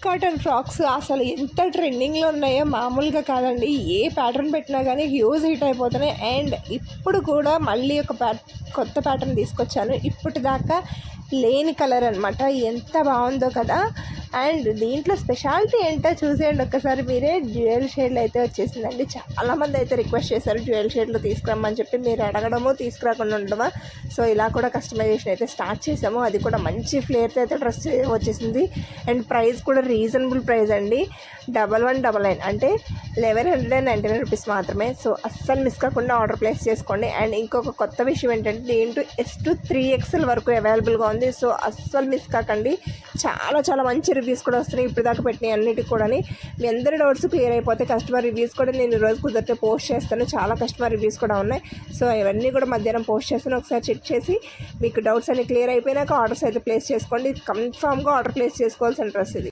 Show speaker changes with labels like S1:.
S1: Cotton frocks అసలు ఎంత ట్రెండింగ్లో ఉన్నాయో మామూలుగా కాదండి. ఏ ప్యాటర్న్ పెట్టినా కానీ హ్యూజ్ హిట్ అయిపోతున్నాయి. అండ్ ఇప్పుడు కూడా మళ్ళీ ఒక కొత్త ప్యాటర్న్ తీసుకొచ్చాను. ఇప్పటిదాకా లేని కలర్ అనమాట. ఎంత బాగుందో కదా. అండ్ దీంట్లో స్పెషాలిటీ ఏంటో చూసేయండి ఒక్కసారి మీరే. డ్యూయల్ షేడ్లో అయితే వచ్చేసిందండి. చాలామంది అయితే రిక్వెస్ట్ చేశారు డ్యూయల్ షేడ్లో తీసుకురమ్మని చెప్పి. మీరు అడగడమో తీసుకురాకుండా ఉండడమా. సో ఇలా కూడా కస్టమైజేషన్ అయితే స్టార్ట్ చేసాము. అది కూడా మంచి ఫ్లేర్తో అయితే డ్రెస్ వచ్చేసింది. అండ్ ప్రైస్ కూడా రీజనబుల్ ప్రైస్ అండి. 1199 అంటే 1199 రూపీస్ మాత్రమే. సో అస్సలు మిస్ కాకుండా ఆర్డర్ ప్లేస్ చేసుకోండి. అండ్ ఇంకొక కొత్త విషయం ఏంటంటే దీంట్లో S to 3XL వరకు అవైలబుల్గా ఉంది. సో అస్సలు మిస్ కాకండి. చాలా చాలా మంచి రివ్యూస్ కూడా వస్తున్నాయి ఇప్పుడు దాకా పెట్టినాయి అన్నిటికి కూడా. మీ అందరి డౌట్స్ క్లియర్ అయిపోతే కస్టమర్ రివ్యూస్ కూడా నేను ఈరోజు కుదిరితే పోస్ట్ చేస్తాను. చాలా కస్టమర్ రివ్యూస్ కూడా ఉన్నాయి. సో ఇవన్నీ కూడా మధ్యాహ్నం పోస్ట్ చేస్తాను. ఒకసారి చెక్ చేసి మీకు డౌట్స్ అన్ని క్లియర్ అయిపోయినాక ఆర్డర్స్ అయితే ప్లేస్ చేసుకోండి. కన్ఫామ్గా ఆర్డర్ ప్లేస్ చేసుకోవాల్సిన డ్రెస్ ఇది.